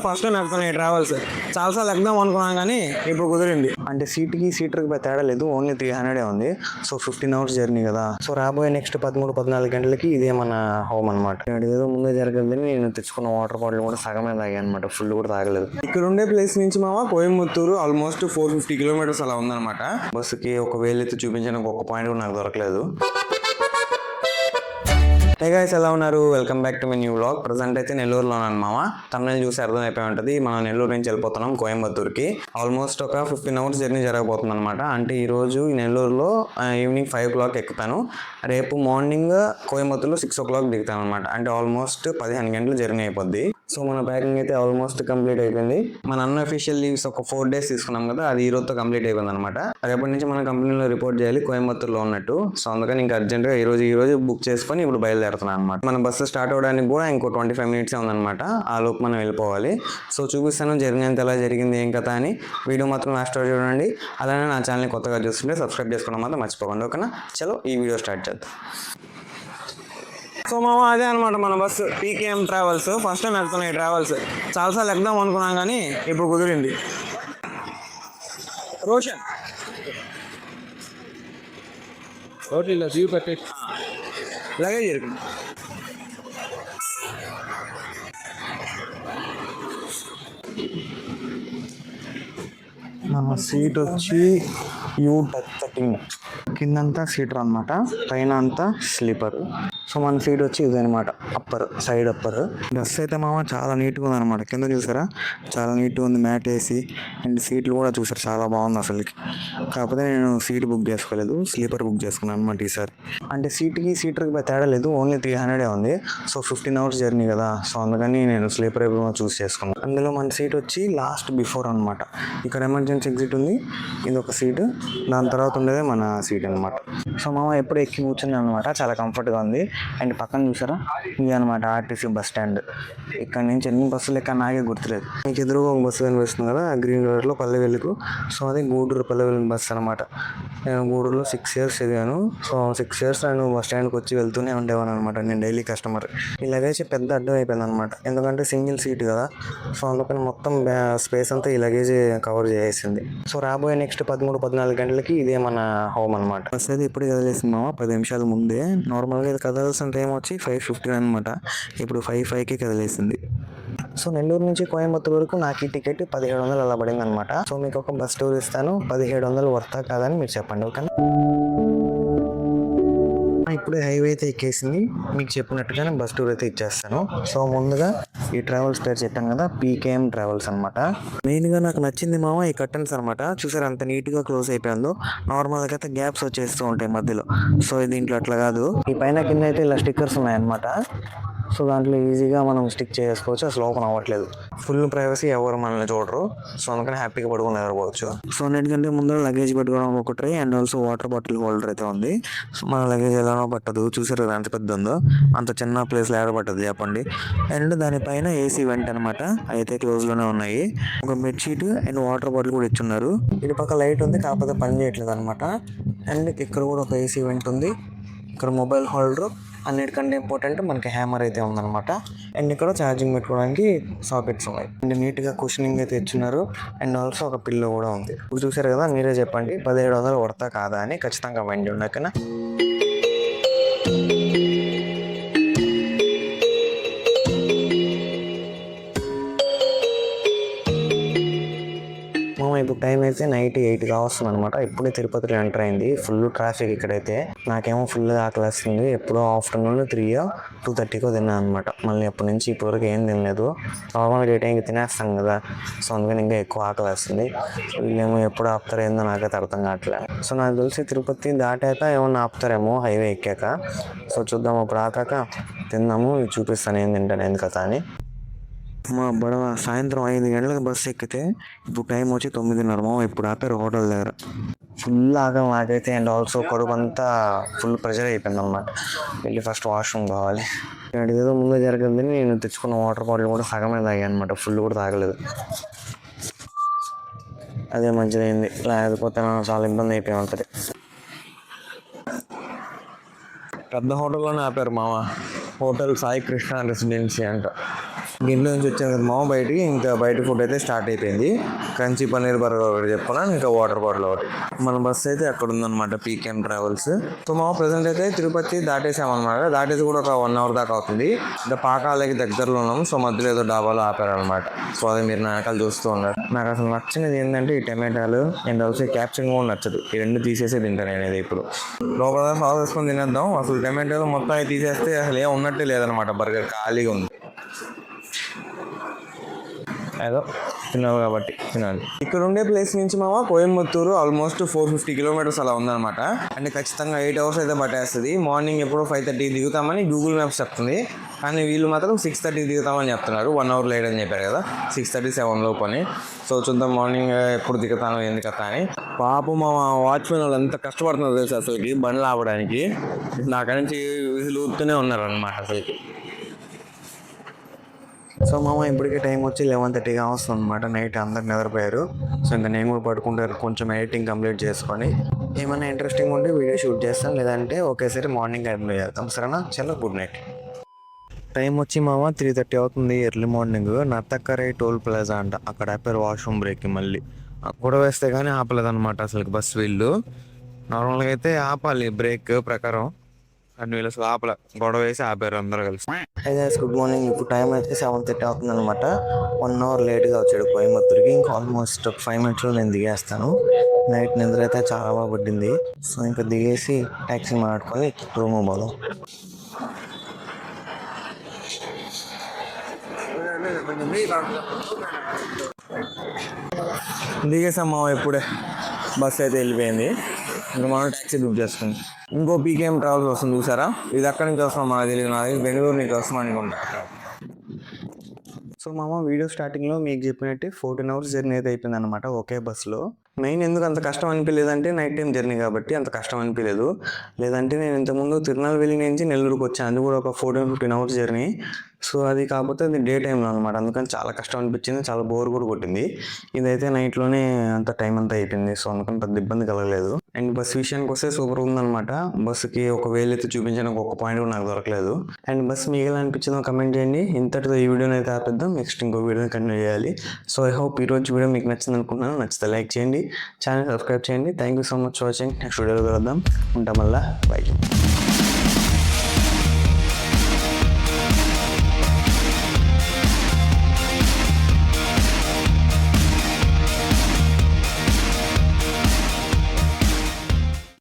First time ఎక్కుతాను ఈ travels. చాలాసార్లు ఎక్కుదాం అనుకున్నాను కానీ ఇప్పుడు కుదిరింది. అంటే సీట్కి తేడా లేదు, ఓన్లీ 300 ఉంది. సో 15 hours జర్నీ కదా. సో రాబోయే నెక్స్ట్ 13-14 గంటలకి ఇదే మన హోమ్ అనమాట. ఏదో ముందే జరగదని నేను తెచ్చుకున్న వాటర్ బాటిల్ కూడా సగమే తాగాను అనమాట, ఫుల్ కూడా తాగలేదు. ఇక్కడ ఉండే ప్లేస్ నుంచి మామ కోయంబత్తూరు ఆల్మోస్ట్ 450 kilometers అలా ఉందన్నమాట. బస్సుకి ఒక వేలెత్తి చూపించడానికి ఒక పాయింట్ కూడా నాకు దొరకలేదు. హే గైస్, ఎలా ఉన్నారు? Welcome back to my new vlog. Present అయితే నెల్లూరులో ఉన్నాను మామ. తమిళ చూసి అర్థమైపోయి ఉంటుంది, మనం నెల్లూరు నుంచి వెళ్ళిపోతున్నాం కోయంబత్తూరుకి. ఆల్మోస్ట్ ఒక 15 hours జర్నీ జరగబోతుంది అనమాట. అంటే ఈ రోజు నెల్లూరులో ఈవినింగ్ 5 o'clock ఎక్కుతాను. రేపు మార్నింగ్ కోయంబత్తూరులో 6 o'clock దిగుతాను అనమాట. అంటే ఆల్మోస్ట్ 15 గంటలు జర్నీ అయిపోద్ది. సో మన ప్యాకింగ్ అయితే ఆల్మోస్ట్ కంప్లీట్ అయిపోయింది. మన అన్అఫీషియల్ లీవ్స్ ఒక 4 days తీసుకున్నాం కదా, అది ఈ రోజుతో కంప్లీట్ అయిపోయింది అనమాట. రేపటి నుంచి మన కంపెనీలో రిపోర్ట్ చేయాలి కోయంబత్తూరులో ఉన్నట్టు. సో అందుకని ఇంకా అర్జెంట్గా ఈ రోజు బుక్ చేసుకొని ఇప్పుడు బయలుదేరుతున్నాను అనమాట. మన బస్సు స్టార్ట్ అవడానికి కూడా ఇంకో 25 minutes ఉందన్నమాట. ఆ లోపు మనం వెళ్ళిపోవాలి. సో చూపిస్తాను జర్నీ అంతా ఎలా జరిగింది ఏం కథ అని. వీడియో మాత్రం లాస్ట్ వరకు చూడండి. అలానే నా ఛానల్ని కొత్తగా చూస్తుంటే సబ్స్క్రైబ్ చేసుకోవడం మాత్రం మర్చిపోకండి, ఓకేనా? చలో ఈ వీడియో స్టార్ట్ చేద్దాం. సో మామ అదే అనమాట మన bus, PKM travels. First time వెళ్తున్నాయి ట్రావెల్స్. చాలాసార్లు ఎక్కుదాం అనుకున్నాను కానీ ఇప్పుడు కుదిరింది. రోషన్ లగేజ్ ఇருக்கு. మన సీట్ వచ్చి U13, కిందంతా సీటర్ అనమాట, పైన అంతా స్లీపర్. సో మన సీట్ వచ్చి ఇది అనమాట, సైడ్ అప్పర్. బస్ అయితే మామ చాలా నీట్గా ఉంది అనమాట. కింద చూసారా చాలా నీట్గా ఉంది, మ్యాట్ వేసి. అండ్ సీట్లు కూడా చూసారు చాలా బాగుంది అసలుకి. కాకపోతే నేను సీట్ బుక్ చేసుకోలేదు, స్లీపర్ బుక్ చేసుకున్నాను అనమాట ఈసారి. అంటే సీటర్కి తేడా లేదు, ఓన్లీ 300 ఉంది. సో 15 hours జర్నీ కదా, సో అందుకని నేను స్లీపర్ చూస్ చేసుకున్నాను. అందులో మన సీట్ వచ్చి లాస్ట్ బిఫోర్ అనమాట. ఇక్కడ ఎమర్జెన్సీ ఎగ్జిట్ ఉంది, ఇది ఒక సీట్. దాని తర్వాత ఉండేదే మన సీట్ అనమాట. సో మామ ఎప్పుడు ఎక్కి కూర్చుంది అనమాట, చాలా కంఫర్ట్గా ఉంది. అండ్ పక్కన చూసారా, ఇది అనమాట ఆర్టీసీ బస్ స్టాండ్. ఇక్కడ నుంచి ఎన్ని బస్సులు ఎక్కడ నాకే గుర్తులేదు. మీకు ఎదురుగా ఒక బస్సు కనిపిస్తుంది కదా గ్రీన్ కలర్లో, పల్లెవెలుగు. సో అది గూడూరు పల్లెవెలుగు బస్సు అనమాట. నేను గూడూరులో 6 years చదివాను. సో 6 years నేను బస్ స్టాండ్కి వచ్చి వెళ్తూనే ఉండేవాను అనమాట. నేను డైలీ కస్టమర్. ఇలాగైతే పెద్ద అడ్డం అయిపోయింది అనమాట, ఎందుకంటే సింగిల్ సీట్ కదా. సో అందుకని మొత్తం స్పేస్ అంతా ఈ లగేజ్ కవర్ చేసేసింది. సో రాబోయే నెక్స్ట్ 13-14 గంటలకి ఇదే మన హోమ్ అనమాట. బస్ అయితే ఇప్పుడు కదిలేస్తున్నామా 10 నిమిషాల ముందే. నార్మల్గా ఇది కదలాల్సిన టైం వచ్చి 5:15 అనమాట. ఇప్పుడు 5:05కి కదిలేసింది. సో నెల్లూరు నుంచి కోయంబత్తూరు వరకు నాకు ఈ టికెట్ 1700 అలా పడింది అనమాట. సో మీకు ఒక బస్ టూర్ ఇస్తాను, 1700 వర్తా కాదని మీరు చెప్పండి, ఓకేనా? ఇప్పుడే హైవే అయితే ఎక్కేసింది. మీకు చెప్పినట్టుగానే బస్ టూర్ అయితే ఇచ్చేస్తాను. సో ముందుగా ఈ ట్రావెల్స్ పేరు చెప్పాను కదా, పీకేఎం ట్రావెల్స్ అనమాట. మెయిన్గా నాకు నచ్చింది మామ ఈ కర్టన్స్ అనమాట. చూసారు అంత నీట్గా క్లోజ్ అయిపోయిందో. నార్మల్గా అయితే గ్యాప్స్ వచ్చేస్తూ ఉంటాయి మధ్యలో. సో దీంట్లో అట్లా కాదు. ఈ పైన కింద అయితే ఇలా స్టిక్కర్స్ ఉన్నాయన్నమాట. సో దాంట్లో ఈజీగా మనం స్టిక్ చేసుకోవచ్చు, అసలు ఓపెన్ అవ్వట్లేదు. ఫుల్ ప్రైవసీ, ఎవరు మనల్ని చూడరు. సో అందుకని హ్యాపీగా పడుకుని నిద్రపోవచ్చు. సో అన్నిటికంటే ముందు లగేజ్ పెట్టుకోవడం ఒక try, and also water bottle holder అయితే ఉంది. సో మన లగేజ్ ఎలానో పట్టదు. చూసారు కదా ఎంత పెద్ద ఉందో, అంత చిన్న ప్లేస్లో ఏడ పట్టదు చెప్పండి. అండ్ దానిపైన ఏసీ వెంట్ అనమాట, అయితే క్లోజ్లోనే ఉన్నాయి. ఒక బెడ్షీట్ అండ్ వాటర్ బాటిల్ కూడా ఇచ్చున్నారు. ఇటు పక్క లైట్ ఉంది, కాకపోతే పని చేయట్లేదు అనమాట. అండ్ ఇక్కడ కూడా ఒక ఏసీ వెంట్ ఉంది. ఇక్కడ మొబైల్ హోల్డర్, అన్నిటికంటే ఇంపార్టెంట్ మనకి హ్యామర్ అయితే ఉందన్నమాట. అండ్ ఇక్కడ ఛార్జింగ్ పెట్టుకోవడానికి సాకెట్స్ ఉన్నాయి. అండ్ నీట్గా కుషనింగ్ అయితే ఇచ్చున్నారు. అండ్ ఆల్సో ఒక పిల్లో కూడా ఉంది. ఇప్పుడు చూసారు కదా, మీరే చెప్పండి 1700 వర్తా కాదా అని ఖచ్చితంగా మైండ్ ఉండకనా. ఇప్పుడు టైం అయితే నైట్ 8 కావస్తుంది అనమాట. ఇప్పుడే తిరుపతిలో ఎంటర్ అయింది. ఫుల్ ట్రాఫిక్ ఇక్కడైతే. నాకేమో ఫుల్ ఆకలేస్తుంది. ఎప్పుడో ఆఫ్టర్నూన్ 2:30 తిన్నాను అనమాట. మళ్ళీ అప్పటి నుంచి ఇప్పటివరకు ఏం తినలేదు. నార్మల్గా ఏ టైంకి తినేస్తాం కదా, సో అందుకని ఇంకా ఎక్కువ ఆకలేస్తుంది. వీళ్ళేమో ఎప్పుడు ఆపుతారో ఏందో నాకైతే అర్థం కావట్లేదు. సో నాకు తెలిసి తిరుపతి దాటాక ఏమన్నా ఆపుతారేమో హైవే ఎక్కాక. సో చూద్దాం, అప్పుడు ఆకాక తిందాము, చూపిస్తాను ఏం తింటాను ఎందుకు కదా అని. మా బడవ సాయంత్రం 5 గంటలకు బస్సు ఎక్కితే ఇప్పుడు టైం వచ్చి 9:30. ఇప్పుడు ఆపారు హోటల్ దగ్గర. ఫుల్ ఆకలి నాకైతే. అండ్ ఆల్సో కడుపు అంతా ఫుల్ ప్రెషర్ అయిపోయింది అనమాట. వెళ్ళి ఫస్ట్ వాష్రూమ్ కావాలి. ఏదో ముందే జరగదని నేను తెచ్చుకున్న వాటర్ బాటిల్ కూడా సగమే తాగాను అనమాట, ఫుల్ కూడా తాగలేదు. అదే మంచిదైంది, లేకపోతే చాలా ఇబ్బంది అయిపోయి ఉంటుంది. పెద్ద హోటల్లోనే ఆపారు మామ. హోటల్ సాయి కృష్ణ రెసిడెన్సీ అంట. ఇంట్లో నుంచి వచ్చాను కదా మామ బయటికి, ఇంకా బయట ఫుడ్ అయితే స్టార్ట్ అయిపోయింది. క్రంచీ పన్నీర్ బర్గర్ ఒకటి చెప్పాను, ఇంకా వాటర్ బాటిల్ ఒకటి. మన బస్సు అయితే అక్కడ ఉందన్నమాట, పీకేఎం ట్రావెల్స్. సో మా ప్రజెంట్ అయితే తిరుపతి దాటేసామన్నమాట. దాటేసి కూడా ఒక 1 hour దాకా అవుతుంది. ఇంకా పాకాలకి దగ్గరలో ఉన్నాము. సో మధ్యలో ఏదో డాబాలో ఆపారనమాట. సో అది మీరు నా వెనకాల చూస్తూ ఉన్నారు. నాకు అసలు నచ్చినది ఏంటంటే ఈ టమాటాలు అండ్ ఆల్సో క్యాప్షన్ కూడా నచ్చదు. ఈ రెండు తీసేసే తింటాను నేనేది ఇప్పుడు. లోపల సాస్ వేసుకొని తినేద్దాం. అసలు టమాటాలు మొత్తం అవి తీసేస్తే అసలు ఏం ఉన్నట్టే లేదనమాట. బర్గర్ ఖాళీగా ఉంది. ఏదో తిన్నావు కాబట్టి తినాలి. ఇక్కడ ఉండే ప్లేస్ నుంచి కోయంబత్తూరు ఆల్మోస్ట్ 450 kilometers అలా ఉందన్నమాట. అంటే ఖచ్చితంగా 8 hours అయితే పట్టేస్తుంది. మార్నింగ్ ఎప్పుడో 5:30 దిగుతామని గూగుల్ మ్యాప్స్ చెప్తుంది, కానీ వీళ్ళు మాత్రం 6:30 దిగుతామని చెప్తున్నారు. 1 hour లేట్ అని చెప్పారు కదా, 6:30, 7 లోపు అని. సో చూద్దాం మార్నింగ్ ఎప్పుడు దిగుతాను ఎందుకతా అని. పాపం మా వాచ్మెన్ వాళ్ళు ఎంత కష్టపడుతున్నారు తెలుసు అసలుకి బండ్లు ఆపడానికి. నాకని నుంచి విసులు ఊపుతూనే ఉన్నారు అనమాట అసలుకి. సో ఇప్పటికే టైం వచ్చి 11:30 వస్తుంది అనమాట. నైట్ అందరు నిద్రపోయారు. సో ఇంకా నేను కూడా పడుకుంటారు, కొంచెం ఎడిటింగ్ కంప్లీట్ చేసుకొని ఏమైనా ఇంట్రెస్టింగ్ ఉంటే వీడియో షూట్ చేస్తాం, లేదంటే ఒకేసారి మార్నింగ్ కంప్లీట్ చేస్తాం. సరేనా, చలో గుడ్ నైట్. టైం వచ్చి 3:30 అవుతుంది, ఎర్లీ మార్నింగ్. నత్తక్కరై టోల్ ప్లాజా అంట, అక్కడ ఆపారు వాష్రూమ్ బ్రేక్కి. మళ్ళీ గొడవ వేస్తే కానీ ఆపలేదన్నమాట అసలు బస్ వీళ్ళు. నార్మల్గా అయితే ఆపాలి బ్రేక్ ప్రకారం, అండ్ వీళ్ళు అసలు ఆపల, గొడవ వేసి ఆపారు అందరూ కలిసి. Good morning. ఇప్పుడు టైం అయితే 7:30 అవుతుంది అనమాట. 1 hour లేట్గా వచ్చాడు కోయంబత్తూరుకి. ఇంకా ఆల్మోస్ట్ 5 minutes నేను దిగేస్తాను. నైట్ నిద్ర అయితే చాలా బాగా పట్టింది. సో ఇంకా దిగేసి ట్యాక్సీ మాట్లాడుకొని రూమ్ పోదాం. దిగేసాం ఇప్పుడే. బస్ అయితే వెళ్ళిపోయింది. ఇంకా మనం ట్యాక్సీ బుక్ చేసుకుంది. ఇంకో పీకేఎం ట్రావెల్స్ వస్తుంది చూసారా, ఇది అక్కడి నుంచి వస్తాం మనకు తెలియదు, నాది బెంగళూరు నుంచి వస్తాం అనుకుంటా. సో వీడియో స్టార్టింగ్లో మీకు చెప్పినట్టు 14 hours జర్నీ అయితే అయిపోయింది అనమాట ఒకే బస్సులో. మెయిన్ ఎందుకు అంత కష్టం అనిపించలేదంటే నైట్ టైం జర్నీ కాబట్టి అంత కష్టం అనిపించలేదు. లేదంటే నేను ఇంతకుముందు తిరునల్వేలి నుంచి నెల్లూరుకి వచ్చాను, అది కూడా ఒక 14-15 hours జర్నీ. సో అది కాకపోతే అది డే టైంలో అనమాట, అందుకని చాలా కష్టం అనిపించింది, చాలా బోర్ కూడా కొట్టింది. ఇదైతే నైట్లోనే అంత టైం అంతా అయిపోయింది. సో అందుకని పెద్ద ఇబ్బంది కలగలేదు. అండ్ బస్ విషయానికి వస్తే సూపర్ ఉందన్నమాట. బస్సుకి ఒక వేలు అయితే చూపించడానికి ఒక పాయింట్ కూడా నాకు దొరకలేదు. అండ్ బస్ మీకు ఎలా అనిపించిందో కమెంట్ చేయండి. ఇంతటితో ఈ వీడియోని అయితే ఆపేద్దాం, నెక్స్ట్ ఇంకో వీడియోని కంటిన్యూ చేయాలి. సో ఐ హోప్ ఈరోజు వీడియో మీకు నచ్చింది అనుకుంటున్నాను. నచ్చితే లైక్ చేయండి, ఛానల్ సబ్స్క్రైబ్ చేయండి. Thank you so much for watching. Next వీడియోలో కలుద్దాం. ఉంటాం మళ్ళా, బై.